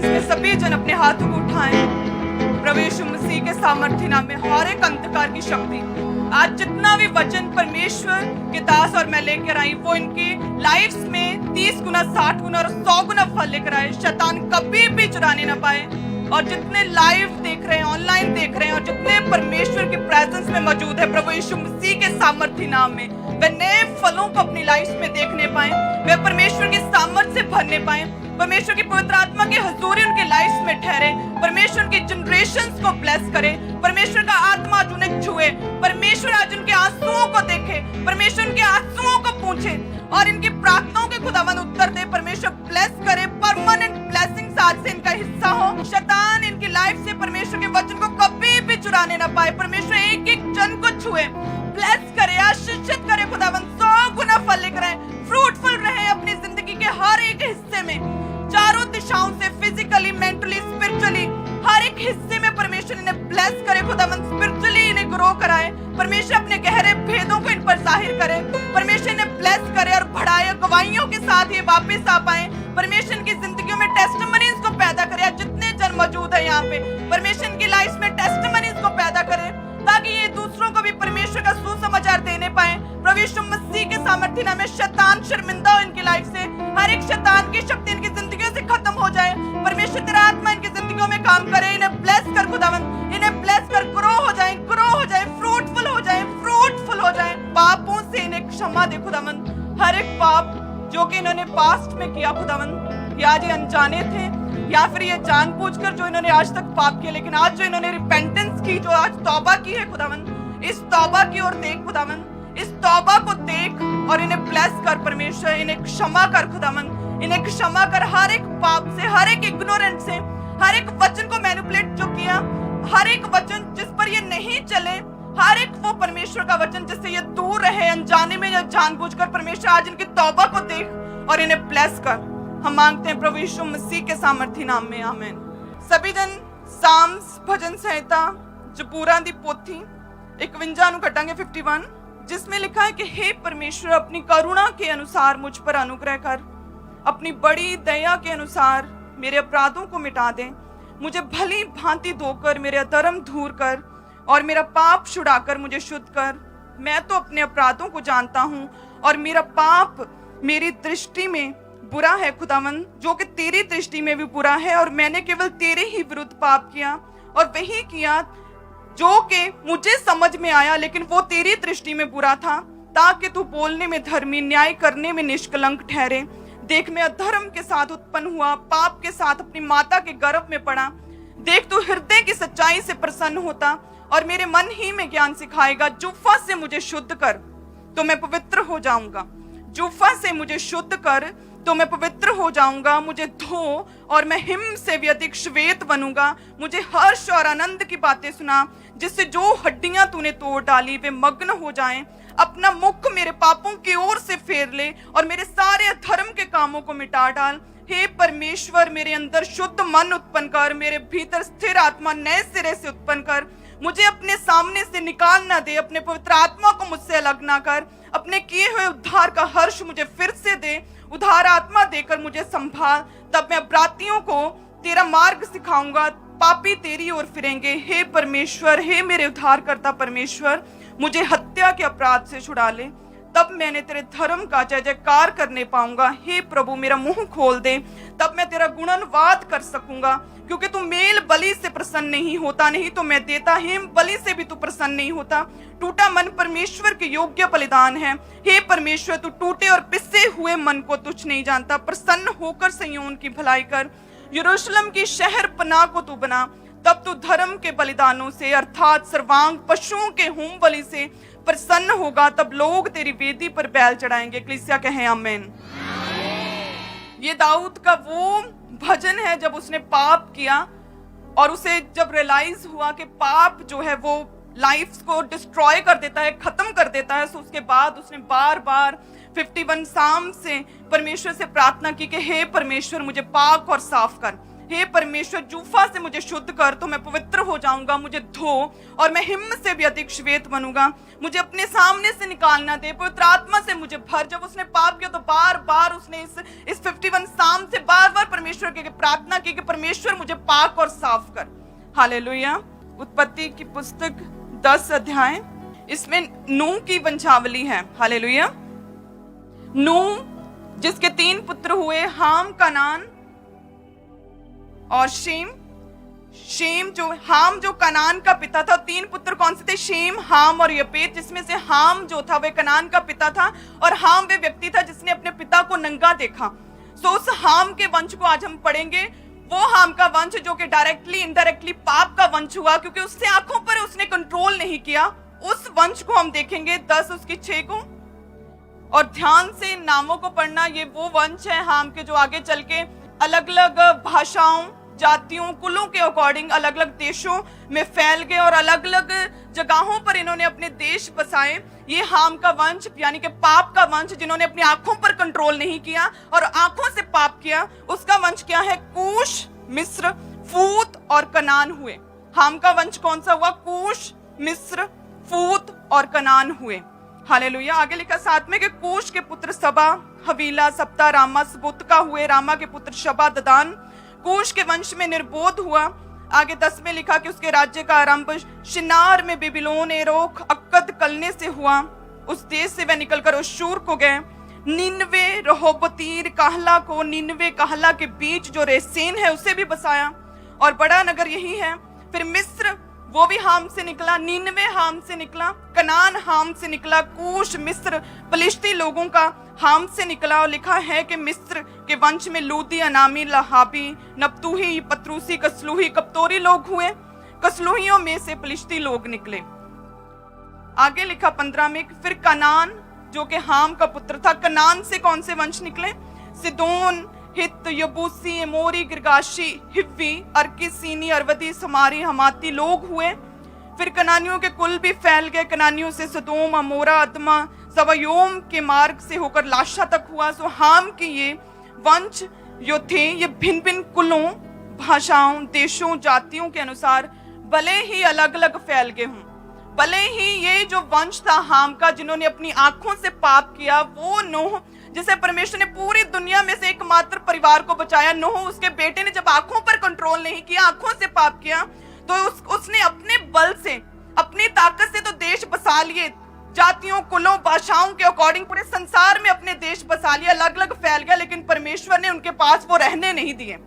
में सभी जन अपने हाथों को उठाएं। प्रभु यीशु मसीह के सामर्थ्य नाम में हर एक अंधकार की शक्ति, आज जितना भी वचन परमेश्वर के दास और मैं लेकर आई, वो इनकी लाइफ्स में 30 गुना, 60 गुना और 100 गुना फल लेकर आए। शैतान कभी भी चुराने ना पाए। और जितने लाइव देख रहे हैं, ऑनलाइन देख रहे हैं, और जितने परमेश्वर की प्रेजेंस में मौजूद है, प्रभु यीशु मसीह के सामर्थ्य नाम में वे नए फलों को अपनी लाइफ में देखने पाए, वे परमेश्वर की सामर्थ से भरने पाए, परमेश्वर की पवित्र आत्मा की हजूरी उनके लाइफ में ठहरे, परमेश्वर की जनरेशंस को ब्लेस करे, परमेश्वर का आत्मा आज उन्हें छुए, परमेश्वर आज उनके आंसुओं को देखे, परमेश्वर उनके आंसुओं को पूछे और इनकी प्रार्थनाओं के खुदावन उत्तर दे। परमेश्वर ब्लेस करे, परमानेंट ब्लेसिंग्स आज से इनका हिस्सा हो। शैतान इनकी लाइफ से परमेश्वर के वचन को कभी भी चुराने ना पाए। परमेश्वर एक एक जन को छुए, ब्लेस करे, आशीषित करे खुदावन, 100 गुना फल लेकर आए, फ्रूटफुल रहे अपनी जिंदगी के हर एक हिस्से में, चारों दिशाओं से, फिजिकली, मेंटली, स्पिरिचुअली, हर एक हिस्से में परमेश्वर इन्हें ब्लेस करे खुदावन, स्पिरिचुअली इन्हें ग्रो कराए, परमेश्वर अपने गहरे भेदों को इन पर जाहिर करे, परमेश्वर इन्हें ब्लेस करे और बढ़ाए, गवाहियों के साथ ये वापस आ पाए, परमेश्वर की जिंदगियों में टेस्टिमनीज को पैदा करे। जितने जन मौजूद है यहाँ पे, परमेश्वर की लाइफ में टेस्टिमनीज को पैदा करे, ताकि ये दूसरों को भी परमेश्वर का सुसमाचार देने पाए। प्रभु यीशु मसीह के सामर्थ्य नाम में शैतान शर्मिंदा हो इनकी लाइफ से, हर एक शैतान की शक्ति इनकी जिंदगियों से खत्म हो जाए। परमेश्वर तेरा आत्मा इनकी जिंदगियों में काम करे, इन्हें ब्लेस कर खुदावन, इन्हें ब्लेस कर, ग्रो हो जाए, फ्रूटफुल हो जाए, फ्रूटफुल हो जाए। पापों से इन्हें क्षमा दे खुदावन, हर एक पाप जो कि इन्होंने पास्ट में किया खुदावन, या ये अनजाने थे या फिर ये जानबूझकर जो इन्होंने आज तक पाप किया, लेकिन आज जो इन्होंने रिपेंटेंस की, जो आज तौबा की है खुदावन, इस तौबा की ओर देख खुदावन, इस तौबा को देख और इन्हें ब्लेस कर परमेश्वर, इन्हें क्षमा कर खुदावन, इन्हें क्षमा कर हर एक पाप से, हर एक इग्नोरेंट से, हर एक वचन को मैनिपुलेट जो किया, हर एक वचन जिस पर ये नहीं चले, हर एक वो परमेश्वर का वचन जिससे ये दूर रहे, अनजाने में या जानबूझकर, परमेश्वर आज इनकी तौबा को देख और इन्हें ब्लेस कर। हम मांगते हैं प्रभु यीशु मसीह के सामर्थ्य नाम में, आमीन। सभी जन साम्स भजन संहिता जबूरां दी पोथी 51 ਨੂੰ कटांगे 51, जिसमें लिखा है कि हे परमेश्वर, अपनी करुणा के अनुसार मुझ पर अनुग्रह कर, अपनी बड़ी दया के अनुसार मेरे अपराधों को मिटा दे, मुझे भली भांति धोकर मेरे अधर्म दूर कर और मेरा पाप छुड़ाकर मुझे शुद्ध कर। मैं तो अपने अपराधों को जानता हूँ और मेरा पाप मेरी दृष्टि में बुरा है खुदावन, जो कि तेरी दृष्टि में भी बुरा है, और मैंने केवल तेरे ही विरुद्ध पाप किया और वही किया जो कि मुझे समझ में आया, लेकिन वो तेरी दृष्टि में बुरा था, ताकि तू बोलने में धर्मी, न्याय करने में निष्कलंक ठहरे। देख, मैं अधर्म के साथ उत्पन्न हुआ, पाप के साथ अपनी माता के गर्भ में पड़ा। देख, तू हृदय की सच्चाई से प्रसन्न होता और मेरे मन ही में ज्ञान सिखाएगा। जुफा से मुझे शुद्ध कर तो मैं पवित्र हो जाऊंगा, जुफा से मुझे शुद्ध कर तो मैं पवित्र हो जाऊंगा। मुझे धो और मैं हिम से भी अधिक श्वेत बनूंगा। मुझे हर्ष और आनंद की बातें सुना, जिससे जो हड्डियां तूने तोड़ डाली वे मग्न हो जाएं। अपना मुख मेरे पापों की ओर से फेर ले और मेरे सारे अधर्म के कामों को मिटा डाल। हे परमेश्वर, मेरे अंदर शुद्ध मन उत्पन्न कर, मेरे भीतर स्थिर आत्मा नए सिरे से उत्पन्न कर। मुझे अपने सामने से निकाल ना दे, अपने पवित्र आत्मा को मुझसे अलग ना कर। अपने किए हुए उद्धार का हर्ष मुझे फिर से दे, उद्धार आत्मा देकर मुझे संभाल। तब मैं अपराधियों को तेरा मार्ग सिखाऊंगा, पापी तेरी ओर फिरेंगे। हे परमेश्वर, हे मेरे उद्धारकर्ता परमेश्वर, मुझे हत्या के अपराध से छुड़ा ले, तब मैंने तेरे धर्म का जय जयकार करने पाऊंगा। हे प्रभु, मेरा मुंह खोल दे, तब मैं तेरा गुणनवाद कर सकूंगा, क्योंकि तू मेल बलि से प्रसन्न नहीं होता, नहीं तो मैं देता। हेम बलि से भी तू प्रसन्न नहीं होता। टूटा मन परमेश्वर के योग्य बलिदान है। हे परमेश्वर, तू टूटे और पिसे हुए मन को तुच्छ नहीं जानता। प्रसन्न होकर सिय्योन की भलाई कर, यरूशलेम की शहर पनाह को तू बना। तब तू धर्म के बलिदानों से, अर्थात सर्वांग पशुओं के होम बलि से प्रसन्न होगा। तब लोग तेरी वेदी पर बैल चढ़ाएंगे। कलीसिया कहे आमीन। ये दाऊद का वो भजन है जब उसने पाप किया और उसे जब रियलाइज हुआ कि पाप जो है वो लाइफ को डिस्ट्रॉय कर देता है, खत्म कर देता है। तो उसके बाद उसने बार बार 51 साम से परमेश्वर से प्रार्थना की कि हे परमेश्वर, मुझे पाक और साफ कर। हे परमेश्वर जूफा से मुझे शुद्ध कर तो मैं पवित्र हो जाऊंगा, मुझे धो और मैं हिम से भी अधिक श्वेत बनूंगा, मुझे अपने सामने से निकालना दे, पवित्र आत्मा से मुझे भर। जब उसने पाप किया तो बार बार उसने इस 51 साम से बार बार परमेश्वर के प्रार्थना की कि परमेश्वर मुझे पाक और साफ कर। हालेलुया। उत्पत्ति की पुस्तक 10 अध्याय, इसमें नूह की वंशावली है। हालेलुया। नूह जिसके 3 पुत्र हुए, हाम, कनान और शेम। हाम जो कनान का पिता था। 3 पुत्र कौन से थे? शेम, हाम और यपेत, जिसमें से हाम जो था वह कनान का पिता था और हाम वह व्यक्ति था जिसने अपने पिता को नंगा देखा। सो उस हाम के वंश को आज हम पढ़ेंगे। वो हाम का वंश जो कि डायरेक्टली इनडायरेक्टली पाप का वंश हुआ, क्योंकि उससे आंखों पर उसने कंट्रोल नहीं किया। उस वंश को हम देखेंगे 10 उसकी 6 को, और ध्यान से इन नामों को पढ़ना। ये वो वंश है हाम के जो आगे चल के अलग अलग भाषाओं, जातियों, कुलों के अकॉर्डिंग अलग अलग देशों में फैल गए और अलग अलग जगहों पर इन्होंने अपने देश बसाए। ये हाम का वंश यानी कि पाप का वंश, जिन्होंने अपनी आंखों पर कंट्रोल नहीं किया और आंखों से पाप किया, उसका वंश क्या है? कूश, मिस्र, फूत और कनान हुए। हाम का वंश कौन सा हुआ? कूश, मिस्र, फूत और कनान हुए। हालेलुया। आगे लिखा 7 में कि कूश के पुत्र सबा, हवीला, सप्ता, रामा, सबुतका हुए। रामा के पुत्र शबा, ददान। कूश के वंश में निर्बोध हुआ। आगे 10 में लिखा कि उसके राज्य का आरंभ शिनार में बेबीलोन, एरोख, अक्कद, कलने से हुआ। उस देश से वह निकलकर अश्शूर को गए। निन्वे, रहोबतीर, कहला को, निन्वे कहला के बीच जो रेसेन है उसे भी बसाया और बड़ा नगर यही है। फिर मिस्र, वो भी हाम से निकला। निन्वे हाम से निकला। कनान हाम से निकला। कूश, मिस्र, फलिश्ती लोगों का हाम से निकला। और लिखा है कि मिस्र के वंश में लूदी, अनामी, लहाबी, नप्तूही, पत्रूसी, कसलूही, कप्तोरी लोग हुए। कसलूहियों में से फलिश्ती लोग निकले। आगे लिखा 15 में, फिर कनान जो कि हाम का पुत्र था। कनान से कौन से वंश निकले? सिदोन, हित, यबूसी, एमोरी, गिरगाशी, हिव्वी, अर्की, सीनी, अरवदी, समारी, हमाती लोग हुए। फिर कनानियों के कुल भी फैल गए। कनानियों से सदोम, अमोरा, अदमा, सवयोम के मार्ग से होकर लाशा तक हुआ। सो हाम के ये वंश जो थे ये भिन्न भिन्न कुलों, भाषाओं, देशों, जातियों के अनुसार भले ही अलग अलग फैल गए हों, भले ही ये जो वंश था हाम का, जिन्होंने अपनी आंखों से पाप किया, वो नूह जिसे परमेश्वर ने पूरी दुनिया में से एकमात्र परिवार को बचाया। नूह उसके बेटे ने जब आंखों पर कंट्रोल नहीं किया, आंखों से पाप किया, तो उसने अपने बल से, अपनी ताकत से तो देश बसा लिए, जातियों, कुलों, भाषाओं के अकॉर्डिंग पूरे संसार में अपने देश बसा लिया, अलग अलग फैल गया। लेकिन परमेश्वर ने उनके पास वो रहने नहीं दिए।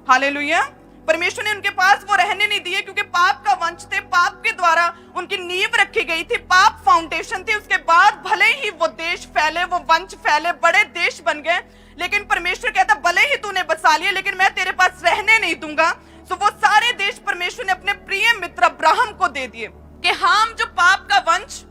हालेलुया। परमेश्वर ने उनके पास वो रहने नहीं दिए, क्योंकि पाप का वंश थे, पाप के द्वारा उनकी नींव रखी गई थी, पाप फाउंडेशन थी। उसके बाद भले ही वो देश फैले, वो वंश फैले, बड़े देश बन गए, लेकिन परमेश्वर कहता भले ही तूने बसा लिया लेकिन मैं तेरे पास रहने नहीं दूंगा। तो वो सारे देश परमेश्वर ने अपने प्रिय मित्र अब्राहम को दे दिए कि हाम जो पाप का वंश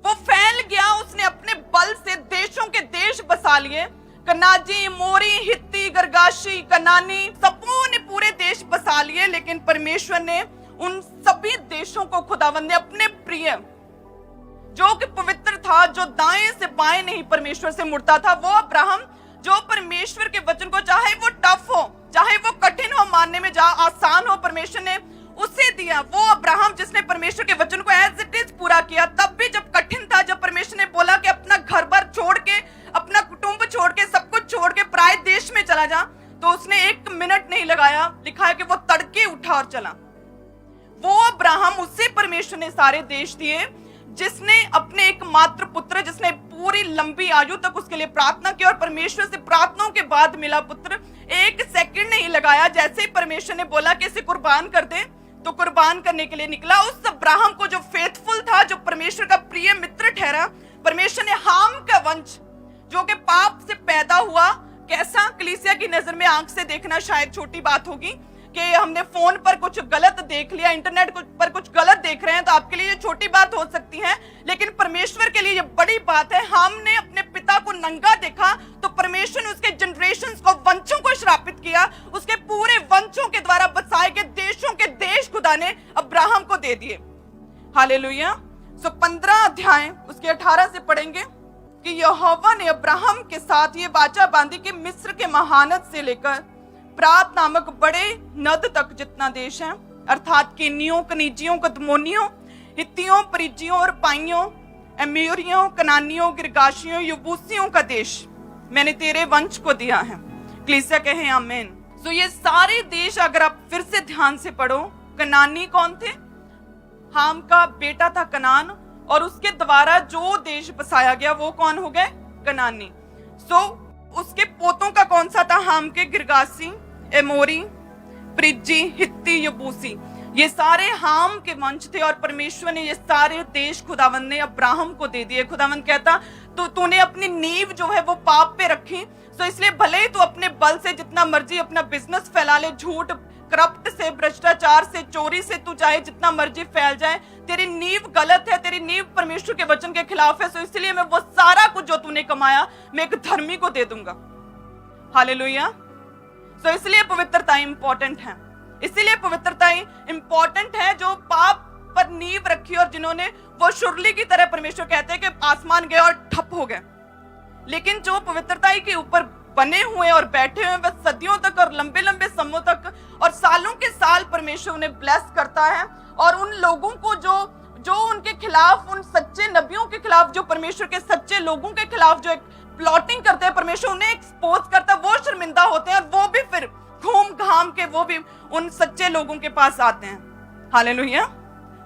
वो फैल गया, उसने अपने बल से देशों के देश बसा लिए। कनाजी, मोरी, हित्ती, गर्गाशी, कनानी, सबों ने पूरे देश बसा लिए। लेकिन परमेश्वर ने उन सभी देशों को, खुदावंद ने अपने प्रिय जो कि पवित्र था, जो दाएं से बाएं नहीं परमेश्वर से मुड़ता था, वो अब्राहम जो परमेश्वर के वचन को, चाहे वो टफ हो, चाहे वो कठिन हो मानने में, जहां आसान हो, परमेश्वर ने उसे दिया। वो अब्राहम जिसने परमेश्वर के वचन को एज इट इज पूरा किया, तब भी जब कठिन था, जब परमेश्वर ने बोला कि अपना घर बार छोड़ के, अपना कुटुंब छोड़ के, सब कुछ छोड़ के पराये देश में चला जा, तो उसने 1 मिनट नहीं लगाया। लिखा है कि वो तड़के उठा और चला। वो अब्राहम, उससे परमेश्वर ने सारे देश दिए, जिसने अपने एकमात्र पुत्र, जिसने पूरी लंबी आयु तक उसके लिए प्रार्थना की और परमेश्वर से प्रार्थनाओं के बाद मिला पुत्र। 1 सेकंड नहीं लगाया, जैसे ही परमेश्वर ने बोला कि इसे कुर्बान कर दे, तो कुर्बान करने के लिए निकला। उस अब्राहम को जो फेथफुल था, जो परमेश्वर का प्रिय मित्र ठहरा, परमेश्वर ने हाम का वंश जो कि पाप से पैदा हुआ, कैसा? कलीसिया की नजर में आंख से देखना शायद छोटी बात होगी कि हमने फोन पर कुछ गलत देख लिया, इंटरनेट पर कुछ गलत देख रहे हैं, तो आपके लिए ये छोटी बात हो सकती है, लेकिन परमेश्वर के लिए ये बड़ी बात है। हमने अपने पिता को नंगा देखा, तो परमेश्वर ने उसके जनरेशंस को, वंशों को श्रापित किया। उसके पूरे वंशों के द्वारा बसाए गए देशों के देश खुदा ने अब्राहम को दे दिए। हालेलुया। 15 अध्याय उसके 18 से पढ़ेंगे कि यहोवा ने अब्राहम के साथ ये वाचा बांधी कि मिस्र के महानत से लेकर इप्रात नामक बड़े नद तक जितना देश है, अर्थात केनियों, कनीजियों, कदमोनियों, हित्तियों, परिज्जियों और पाइयों, एमोरियों, कनानियों, गिरगाशियों, यबूसियों का देश मैंने तेरे वंश को दिया है। कलीसिया कहे आमीन। तो ये सारे देश अगर आप फिर से ध्यान से पढ़ो, कनानी कौन थे? हाम का बेटा था कनान, और उसके द्वारा जो देश बसाया गया वो कौन हो गए? कनानी। उसके पोतों का कौन सा था? हाम के गिरगासी, एमोरी, परिज्जी, हित्ती, यबूसी, ये सारे हाम के वंश थे। और परमेश्वर ने ये सारे देश खुदावंद ने अब्राहम को दे दिए। खुदावंद कहता तो तूने अपनी नींव जो है वो पाप पे रखी, तो इसलिए भले ही तू अपने बल से जितना मर्जी अपना बिजनेस फैला ले, झूठ, करप्ट से, भ्रष्टाचार से, चोरी से तू चाहे जितना मर्जी फैल जाए, तेरी नींव गलत है, तेरी नींव परमेश्वर के वचन के खिलाफ है। सो इसलिए मैं वो सारा कुछ जो तूने कमाया मैं एक धर्मी को दे दूंगा। हालेलुया। सो इसलिए पवित्रता इंपॉर्टेंट है, इसीलिए पवित्रता इंपॉर्टेंट है। जो पाप पर नींव रखी और जिन्होंने वो शुरली की तरह, परमेश्वर कहते हैं कि आसमान गए और ठप हो गए, लेकिन जो पवित्रता के ऊपर बने हुए और बैठे हुए वह सदियों तक और लंबे लंबे समयों तक और सालों के साल परमेश्वर उन्हें ब्लेस करता है। और उन लोगों को जो उनके खिलाफ, उन सच्चे नबियों के खिलाफ, जो परमेश्वर के सच्चे लोगों के खिलाफ जो एक प्लॉटिंग करते हैं, परमेश्वर उन्हें एक्सपोज करता है, वो शर्मिंदा होते हैं और वो भी फिर घूम घाम के वो भी उन सच्चे लोगों के पास आते हैं। हालेलुया।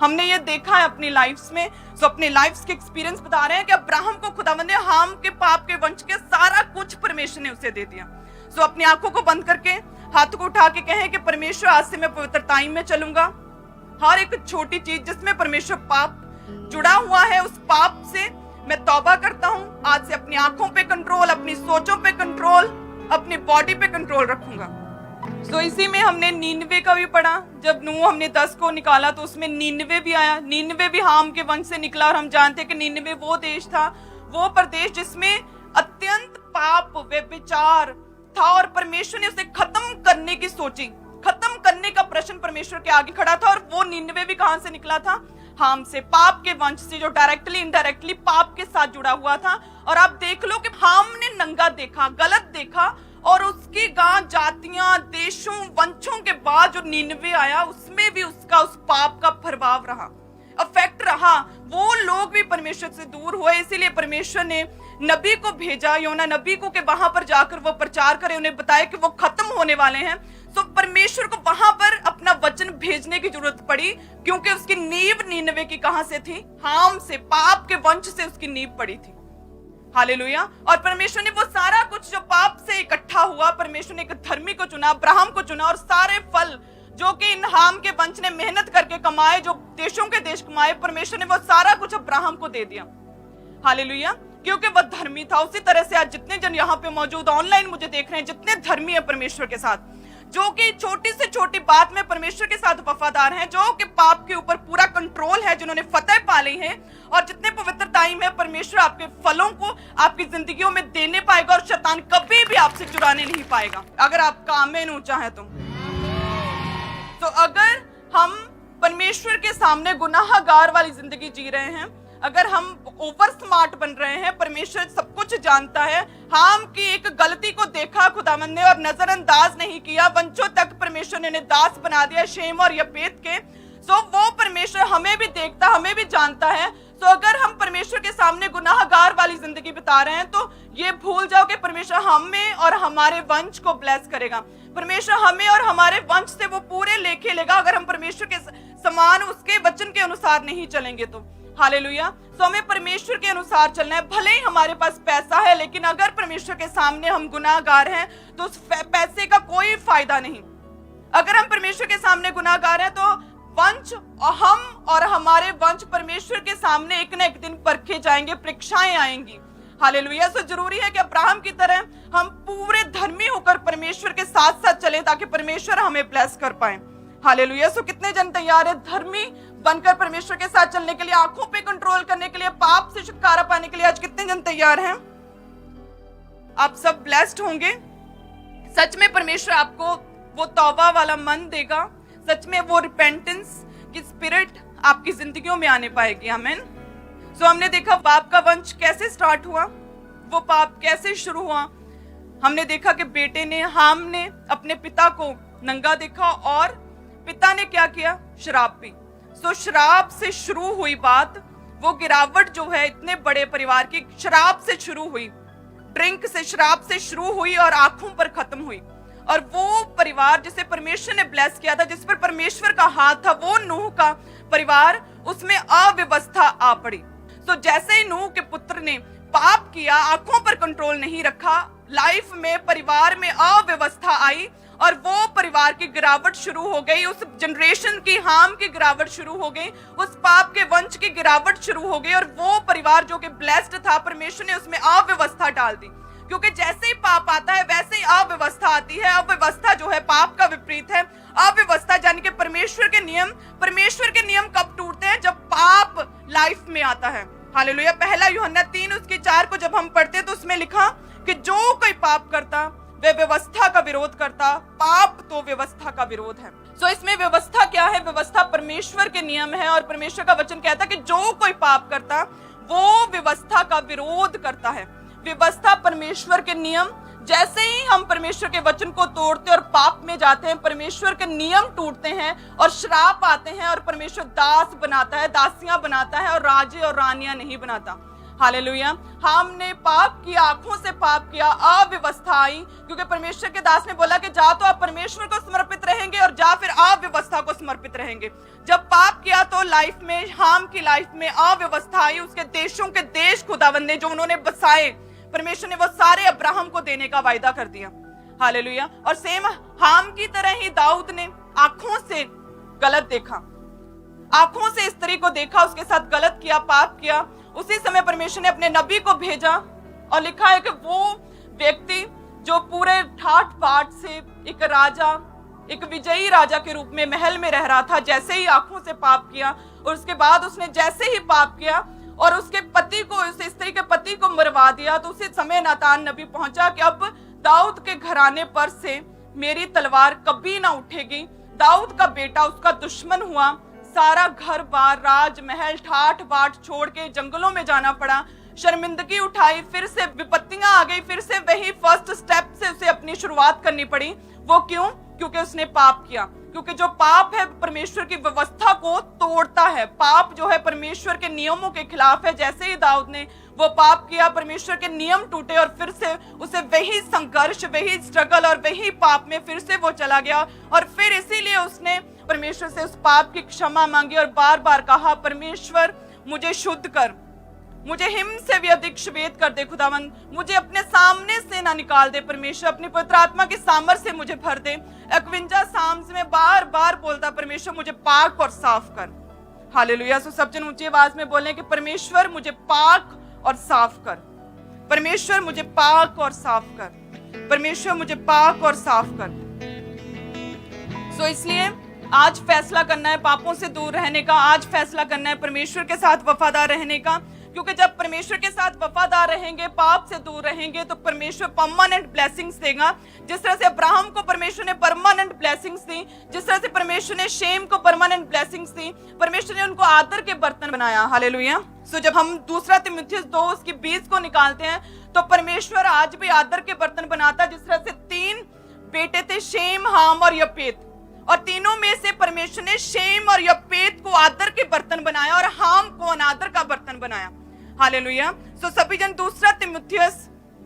हमने ये देखा है अपनी लाइफ्स में। सो अपने लाइफ्स के एक्सपीरियंस बता रहे हैं कि अब्राहम को खुदावंद ने हाम के पाप के वंश के सारा कुछ परमेश्वर ने उसे दे दिया। सो अपनी आंखों को बंद करके हाथ को उठा के कहें कि परमेश्वर आज से मैं पवित्रता में चलूंगा। हर एक छोटी चीज जिसमें परमेश्वर पाप जुड़ा हुआ है, उस पाप से मैं तौबा करता हूं। आज से अपनी आंखों पे कंट्रोल, अपनी सोचों पे कंट्रोल, अपनी बॉडी पे कंट्रोल रखूंगा। सो इसी में हमने 99 का भी पढ़ा। जब नूह हमने 10 को निकाला तो उसमें 99 भी आया। 99 भी हाम के वंश से निकला और हम जानते हैं कि 99 वो देश था, वो प्रदेश जिसमें अत्यंत पाप, व्यभिचार था और परमेश्वर ने उसे खत्म करने की सोची। खत्म करने का प्रश्न परमेश्वर के आगे खड़ा था। और वो 99 भी कहां से निकला था? हाम से, पाप के वंश से, जो डायरेक्टली इनडायरेक्टली पाप के साथ जुड़ा हुआ था। और आप देख लो कि हाम ने नंगा देखा, गलत देखा, और उसकी गांव, जातियां, देशों, वंशों के बाद जो 99 आया उसमें भी उसका उस पाप का प्रभाव रहा, अफेक्ट रहा। वो लोग भी परमेश्वर से दूर हुए। इसीलिए परमेश्वर ने नबी को भेजा, योना नबी को, कि वहां पर जाकर वो प्रचार करे, उन्हें बताया कि वो खत्म होने वाले हैं। तो परमेश्वर को वहां पर अपना वचन भेजने की जरूरत पड़ी, क्योंकि उसकी नींव 99 की कहां से थी? हाम से, पाप के वंश से उसकी नींव पड़ी थी। हालेलुया। और परमेश्वर ने वो सारा कुछ जो पाप से इकट्ठा हुआ, परमेश्वर ने एक धर्मी को चुना, अब्राहम को चुना, और सारे फल जो कि इन हाम के वंश ने मेहनत करके कमाए, जो देशों के देश कमाए, परमेश्वर ने वो सारा कुछ अब्राहम को दे दिया। हालेलुया। क्योंकि वह धर्मी था। उसी तरह से आज जितने जन यहाँ पे मौजूद, ऑनलाइन मुझे देख रहे हैं, जितने धर्मी है परमेश्वर के साथ, जो कि छोटी से छोटी बात में परमेश्वर के साथ वफादार हैं, जो कि पाप के ऊपर पूरा कंट्रोल है, जिन्होंने फतेह पा ली है, और जितने पवित्रताई में परमेश्वर आपके फलों को आपकी जिंदगियों में देने पाएगा और शैतान कभी भी आपसे चुराने नहीं पाएगा, अगर आपका आमीन ऊंचा है तो अगर हम परमेश्वर के सामने गुनाहगार वाली जिंदगी जी रहे हैं, अगर हम ओवर स्मार्ट बन रहे हैं, परमेश्वर सब कुछ जानता है, हाम की एक गलती को देखा खुदावंद ने और नजरअंदाज नहीं किया, वंशों तक परमेश्वर ने दास बना दिया शेम और यपेत के। सो वो परमेश्वर हमें भी देखता, हमें भी जानता है। तो अगर हम परमेश्वर के सामने गुनाहगार वाली जिंदगी बिता रहे हैं, तो ये भूल जाओ कि परमेश्वर हमें और हमारे वंश को ब्लेस करेगा। परमेश्वर हमें और हमारे वंश से वो पूरे लेखे लेगा, अगर हम परमेश्वर के समान उसके वचन के अनुसार नहीं चलेंगे तो। हालेलुया। तो हमें परमेश्वर के अनुसार चलना है। भले ही हमारे पास पैसा है, लेकिन अगर परमेश्वर के सामने हम गुनाहगार हैं तो उस पैसे का कोई फायदा नहीं। अगर हम परमेश्वर के सामने गुनाहगार हैं तो वंश और हम और हमारे वंश परमेश्वर के सामने एक न एक दिन परखे जाएंगे, परीक्षाएं आएंगी। हालेलुया। सो जरूरी है कि अब्राहम की तरह हम पूरे धर्मी होकर परमेश्वर के साथ साथ चलें, ताकि परमेश्वर हमें ब्लेस कर पाए। हालेलुया। सो कितने जन तैयार है धर्मी बनकर परमेश्वर के साथ चलने के लिए, आंखों पे कंट्रोल करने के लिए, पाप से छुटकारा पाने के लिए? आज कितने जन तैयार हैं? आप सब ब्लेस्ड होंगे। सच में परमेश्वर आपको वो तौबा वाला मन देगा, सच में वो रिपेंटेंस की स्पिरिट आपकी जिंदगियों में आने पाएगी। आमीन। सो हमने देखा पाप का वंश कैसे स्टार्ट हुआ, वो पाप कैसे शुरू हुआ। हमने देखा कि बेटे ने, हाम ने अपने पिता को नंगा देखा और पिता ने क्या किया, शराब पी। सो शराब से शुरू हुई बात, वो गिरावट जो है इतने बड़े परिवार की, शराब से शुरू हुई, ड्रिंक से, शराब से शुरू हुई और आंखों पर खत्म हुई। और वो परिवार जिसे परमेश्वर ने ब्लेस किया था, जिस पर परमेश्वर का हाथ था, वो नूह का परिवार, उसमें अव्यवस्था आ पड़ी। सो जैसे ही नूह के पुत्र ने पाप किया, आंखों पर कंट्रोल नहीं रखा, लाइफ में, परिवार में अव्यवस्था आई और वो परिवार की गिरावट शुरू हो गई, उस जनरेशन की, हाम की गिरावट शुरू हो गई, उस पाप के वंश की गिरावट शुरू हो गई। और वो परिवार जो कि ब्लेस्ड था, परमेश्वर ने उसमें अव्यवस्था डाल दी, क्योंकि जैसे ही पाप आता है वैसे ही अव्यवस्था आती है। अव्यवस्था जो है पाप का विपरीत है। अव्यवस्था यानी कि परमेश्वर के नियम कब टूटते हैं, जब पाप लाइफ में आता है। हालेलुया। पहला यूहन्ना 3:4 को जब हम पढ़ते हैं तो उसमें लिखा कि जो कोई पाप करता वे व्यवस्था का विरोध करता, पाप तो व्यवस्था का विरोध है। सो इसमें व्यवस्था क्या है? व्यवस्था परमेश्वर के नियम है और परमेश्वर का वचन कहता है कि जो कोई पाप करता वो व्यवस्था का विरोध करता है। व्यवस्था, परमेश्वर के नियम, जैसे ही हम परमेश्वर के वचन को तोड़ते और पाप में जाते हैं, परमेश्वर के नियम टूटते हैं और श्राप आते हैं और परमेश्वर दास बनाता है, दासियां बनाता है और राजे और रानियां नहीं बनाता। हालेलुया। हमने पाप किया, आंखों से पाप किया, अव्यवस्था आई, क्योंकि परमेश्वर के दास ने बोला कि जा तो आप परमेश्वर को समर्पित रहेंगे और जा फिर अव्यवस्था को समर्पित रहेंगे। जब पाप किया तो लाइफ में, हाम की लाइफ में अव्यवस्था आई। उसके देशों के देश खुदावंद ने जो उन्होंने बसाए, परमेश्वर ने वो सारे अब्राहम को देने का वायदा कर दिया। हालेलुया। और सेम हाम की तरह ही दाऊद ने आंखों से गलत देखा, आंखों से स्त्री को देखा, उसके साथ गलत किया, पाप किया। उसी समय परमेश्वर ने अपने नबी को भेजा और लिखा है कि वो व्यक्ति जो पूरे ठाठ बाट से एक राजा, एक विजयी राजा के रूप में महल में रह रहा था, जैसे ही आंखों से पाप किया और उसके बाद उसने जैसे ही पाप किया और उसके पति को, उस स्त्री के पति को मरवा दिया, तो उसी समय नातान नबी पहुंचा कि अब दाऊद के घराने पर से मेरी तलवार कभी ना उठेगी। दाऊद का बेटा उसका दुश्मन हुआ, सारा घर बार, राजमहल, ठाठ बाट छोड़ के जंगलों में जाना पड़ा, शर्मिंदगी उठाई, फिर से विपत्तियां आ गई, फिर से वही फर्स्ट स्टेप से उसे अपनी शुरुआत करनी पड़ी। वो क्यों? क्योंकि उसने पाप किया। क्योंकि जो पाप है परमेश्वर की व्यवस्था को तोड़ता है। पाप जो है परमेश्वर के नियमों के खिलाफ है। जैसे ही दाऊद ने वो पाप किया, परमेश्वर के नियम टूटे और फिर से उसे वही संघर्ष, वही स्ट्रगल और वही पाप में फिर से वो चला गया। और फिर इसीलिए उसने परमेश्वर से उस पाप की क्षमा मांगी और बार बार कहा, परमेश्वर मुझे शुद्ध कर, मुझे हिम से भी अधिक श्वेत कर दे खुदावंद, मुझे अपने सामने से ना निकाल दे परमेश्वर, अपनी पवित्र आत्मा के सामर्थ्य से मुझे भर दे। 51 साम्स में बार बार बोलता, परमेश्वर मुझे पाक और साफ कर। हालेलुया। सो सब जन ऊंची आवाज में बोलें कि परमेश्वर मुझे पाक और साफ कर, परमेश्वर मुझे पाक और साफ कर, परमेश्वर मुझे पाक और साफ कर। सो इसलिए आज फैसला करना है पापों से दूर रहने का, आज फैसला करना है परमेश्वर के साथ वफादार रहने का, क्योंकि जब परमेश्वर के साथ वफादार रहेंगे, पाप से दूर रहेंगे, तो परमेश्वर परमानेंट ब्लेसिंग्स देगा। जिस तरह से अब्राहम को परमेश्वर ने परमानेंट ब्लेसिंग्स दी, जिस तरह से परमेश्वर ने शेम को परमानेंट ब्लेसिंग्स दी, परमेश्वर ने उनको आदर के बर्तन बनाया। हालेलुया। सो जब हम 2 तीमुथियुस 2:20 को निकालते हैं तो परमेश्वर आज भी आदर के बर्तन बनाता। जिस तरह से 3 बेटे थे, शेम, हाम और यपेत, और तीनों में से परमेश्वर ने शेम और यपेत को आदर के बर्तन बनाया और हाम को अनादर का बर्तन बनाया। हालेलुया। सो सभी जन 2 तीमुथियुस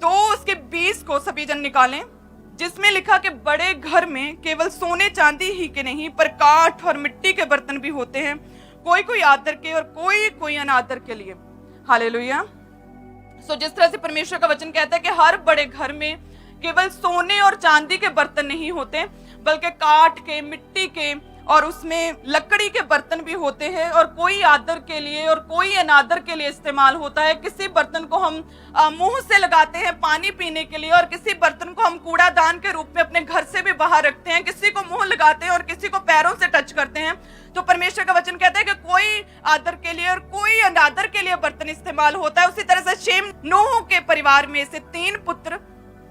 2:20 को सभी जन निकालें, जिसमें लिखा कि बड़े घर में केवल सोने चांदी ही के नहीं पर काठ और मिट्टी के बर्तन भी होते हैं, कोई कोई आदर के और कोई कोई अनादर के लिए। हालेलुया। सो जिस तरह से परमेश्वर का वचन कहता है कि हर बड़े घर में केवल सोने और चांदी के बर्तन नहीं होते, बल्कि काठ के, मिट्टी के और उसमें लकड़ी के बर्तन भी होते हैं, और कोई आदर के लिए और कोई अनादर के लिए इस्तेमाल होता है। किसी बर्तन को हम मुंह से लगाते हैं पानी पीने के लिए, और किसी बर्तन को हम कूड़ादान के रूप में अपने घर से भी बाहर रखते हैं, किसी को मुंह लगाते हैं और किसी को पैरों से टच करते हैं। तो परमेश्वर का वचन कहता है कि कोई आदर के लिए और कोई अनादर के लिए बर्तन इस्तेमाल होता है। उसी तरह से शेम, नूह के परिवार में से 3 पुत्र,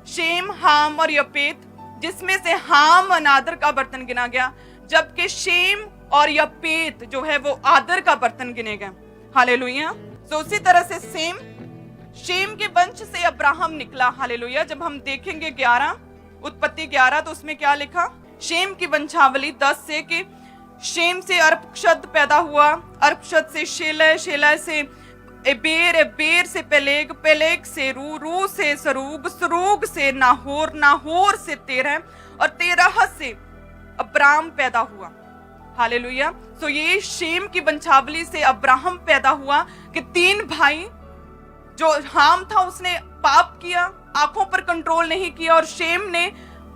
शेम, हाम और यपेत, जिसमें से हाम अनादर का बर्तन गिना गया, जबकि शेम और यपेत जो है वो आदर का बर्तन गिने गए। हालेलुया। तो उसी तरह से सेम शेम के वंश से अब्राहम निकला। हालेलुया। जब हम देखेंगे 11 उत्पत्ति 11 तो उसमें क्या लिखा, शेम की वंशावली 10 से कि शेम से अर्पक्षद पैदा हुआ, अर्पक्षद से शेलह, शेलह से एबेर, एबेर से पेलेग, पेलेग से रू, रू से सरूग, सरूग से नाहोर, नाहोर से तेरह और तेरह से अब्राम पैदा हुआ। हालेलुया। सो ये शेम की वंशावली से अब्राहम पैदा हुआ कि 3 भाई, जो हाम था उसने पाप किया, आंखों पर कंट्रोल नहीं किया, और शेम ने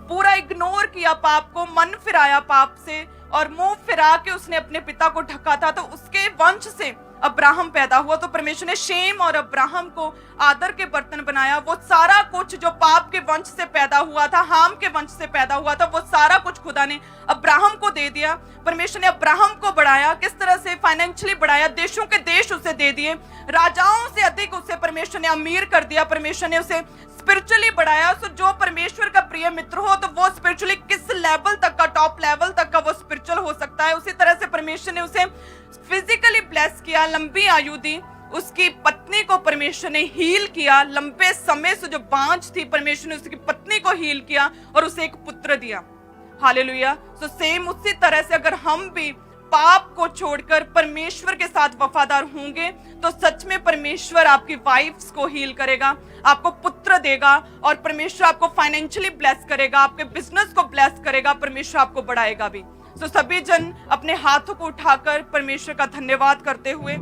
पूरा इग्नोर किया पाप को, मन फिराया पाप से और मुंह फिरा के उसने अपने पिता को ढका था, तो उसके वंश से अब्राहम पैदा हुआ। तो परमेश्वर ने शेम और अब्राहम को आदर के बर्तन बनाया। वो सारा कुछ जो पाप के वंश से पैदा हुआ था, हाम के वंश से पैदा हुआ था, वो सारा कुछ खुदा ने अब्राहम को दे दिया। परमेश्वर ने अब्राहम को बढ़ाया, किस तरह से फाइनेंशियली बढ़ाया, देशों के देश उसे दे दिए, राजाओं से अधिक उसे परमेश्वर ने अमीर कर दिया, परमेश्वर ने उसे स्पिरिचुअली बढ़ाया। सो जो परमेश्वर का प्रिय मित्र हो तो वो स्पिरिचुअली किस लेवल तक का, टॉप लेवल तक का वो स्पिरिचुअल हो सकता है। उसी तरह से परमेश्वर ने उसे फिजिकली ब्लेस किया, लंबी आयु दी। उसकी पत्नी को परमेश्वर ने हील किया, लंबे समय से जो बांझ थी परमेश्वर ने उसकी पत्नी को हील किया और उसे एक पुत्र दिया। हालेलुया। सो सेम उसी तरह से अगर हम भी पाप को छोड़कर परमेश्वर के साथ वफादार होंगे तो सच में परमेश्वर आपकी वाइफ्स को हील करेगा, आपको पुत्र देगा, और परमेश्वर आपको फाइनेंशियली ब्लेस करेगा, आपके बिजनेस को ब्लेस करेगा, परमेश्वर आपको बढ़ाएगा भी। तो सभी जन अपने हाथों को उठाकर परमेश्वर का धन्यवाद करते हुए,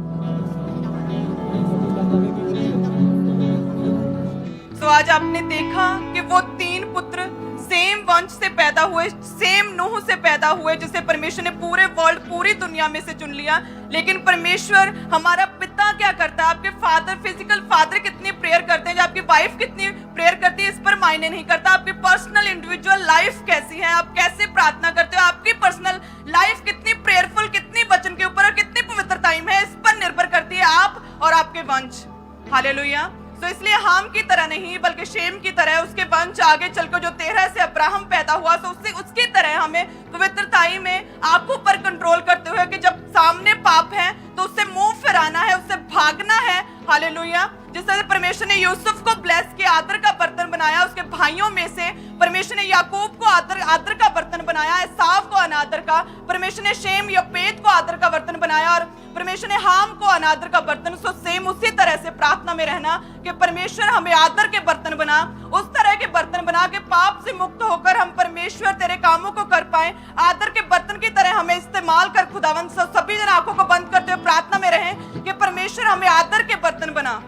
तो आज आपने देखा कि वो 3 पुत्र सेम वंश से पैदा हुए, सेम नूह से पैदा हुए, जिसे परमेश्वर ने पूरे वर्ल्ड, पूरी दुनिया में से चुन लिया। लेकिन परमेश्वर हमारा पिता क्या करता है, आपके फादर, फिजिकल फादर कितनी प्रेयर करते हैं, आपकी वाइफ कितनी प्रेयर करती है, इस पर मायने नहीं करता। आपकी पर्सनल इंडिविजुअल लाइफ कैसी है, आप कैसे प्रार्थना करते हो, आपकी पर्सनल लाइफ कितनी प्रेयरफुल, कितनी वचन के ऊपर और कितनी पवित्र टाइम है, इस पर निर्भर करती है आप और आपके वंश। हालेलुया। तो इसलिए हाम की तरह नहीं बल्कि शेम की तरह उसके वंश आगे चलकर जो 13 से अब्राहम पैदा हुआ, तो उसकी तरह हमें पवित्रताई में आंखों पर कंट्रोल करते हुए कि जब सामने पाप है तो उससे मुंह फिराना है, उससे भागना है। हालेलुया। जिस तरह परमेश्वर ने यूसुफ को ब्लेस किया, आदर का बर्तन बनाया, उसके भाइयों में से परमेश्वर ने याकूब को आदर का बर्तन बनाया, एसाव को अनादर का, परमेश्वर ने शेम यपेत को आदर का बर्तन बनाया और परमेश्वर ने हाम को अनादर का बर्तन। सो सेम उसी तरह से प्रार्थना में रहना कि परमेश्वर हमें आदर के बर्तन बना, उस तरह के बर्तन बना के पाप से मुक्त होकर हम परमेश्वर तेरे कामों को कर पाए, आदर के बर्तन की तरह हमें इस्तेमाल कर खुदावन। सभी जन आंखों को बंद करते हुए प्रार्थना में रहें कि परमेश्वर हमें आदर के बर्तन बना,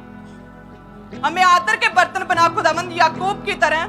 हमें आदर के बर्तन बना खुदावन, याकूब की तरह,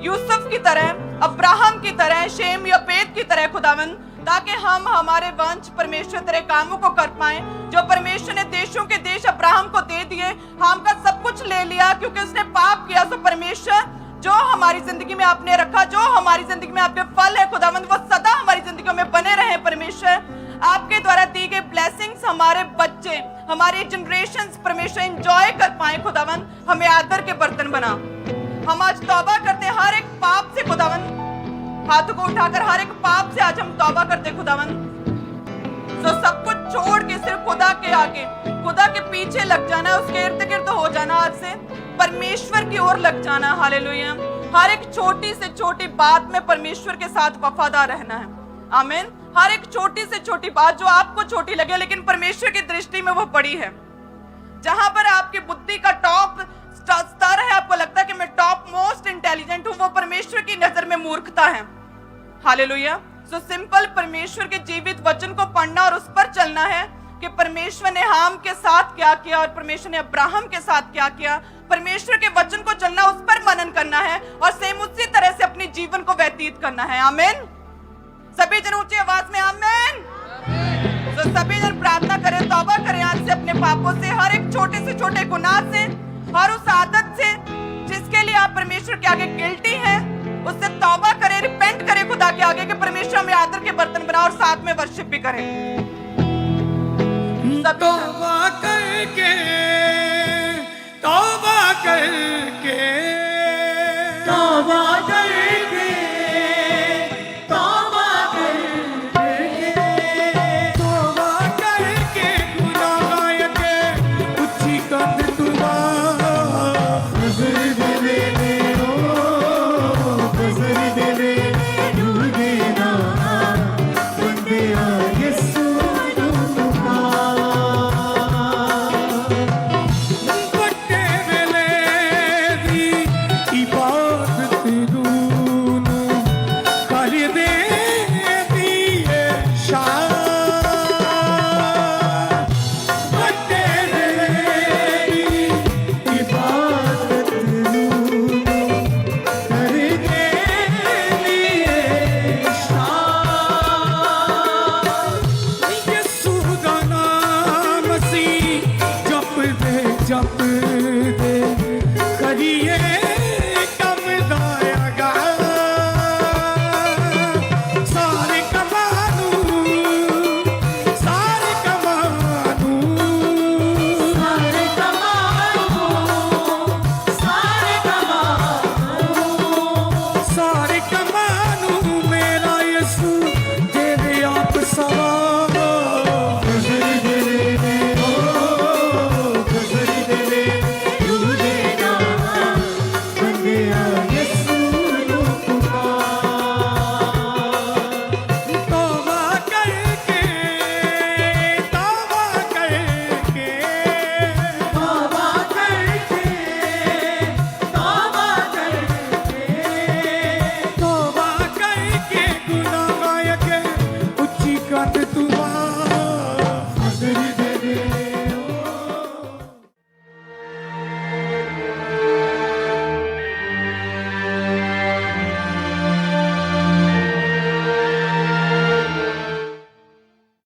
यूसुफ की तरह, अब्राहम की तरह, शेम यपेत की तरह खुदावन, ताकि हम हमारे वंश परमेश्वर तेरे कामों को कर पाए। जो परमेश्वर ने देशों के देश अब्राहम को दे दिए, हम का सब कुछ ले लिया क्योंकि उसने पाप किया। तो परमेश्वर जो हमारी जिंदगी में आपने रखा, जो हमारी जिंदगी में आपके फल है खुदावंद, वो सदा हमारी जिंदगी में बने रहे। परमेश्वर आपके द्वारा दी गई ब्लेसिंग्स हमारे बच्चे, हमारे जनरेशंस परमेश्वर एंजॉय कर पाए खुदावंद। हमें आदर के बर्तन बना। हम आज तौबा करते हैं हर एक पाप से खुदावंद, हाथों को उठाकर हर एक पाप से आज हम तौबा करते खुदावंद। तो सब कुछ छोड़ के सिर्फ खुदा के आगे, खुदा के पीछे लग जाना है, उसके इर्द गिर्द हो जाना, आज से परमेश्वर की ओर लग जाना। हालेलुया। हर एक छोटी से छोटी बात में परमेश्वर के साथ वफादार रहना है। आमीन। हर एक छोटी से छोटी बात जो आपको छोटी लगे लेकिन परमेश्वर की दृष्टि में वो बड़ी है। जहां पर आपकी बुद्धि का टॉप स्तर है, आपको लगता है कि मैं टॉप मोस्ट इंटेलिजेंट हूं, वो परमेश्वर की नजर में मूर्खता है। हालेलुया। सो सिंपल परमेश्वर के जीवित वचन को पढ़ना और उस पर चलना है कि परमेश्वर ने हाम के साथ क्या किया और परमेश्वर ने अब्राहम के साथ क्या किया। परमेश्वर के वचन को चलना, उस पर मनन करना है और सेम उसी तरह से अपने जीवन को व्यतीत करना है। आमीन। सभी जन ऊंची आवाज में आमीन। तो सभी जन प्रार्थना करें, तौबा करें आज से अपने पापों से, हर एक छोटे से छोटे गुनाह से, हर उस आदत से जिसके लिए आप परमेश्वर के आगे गिल्टी हैं, उससे तौबा करें, रिपेंट करें खुदा के आगे कि परमेश्वर हमें आदर के बर्तन बना और साथ में वर्शिप भी करें। तौबा करके, तौबा करके, तौबा करके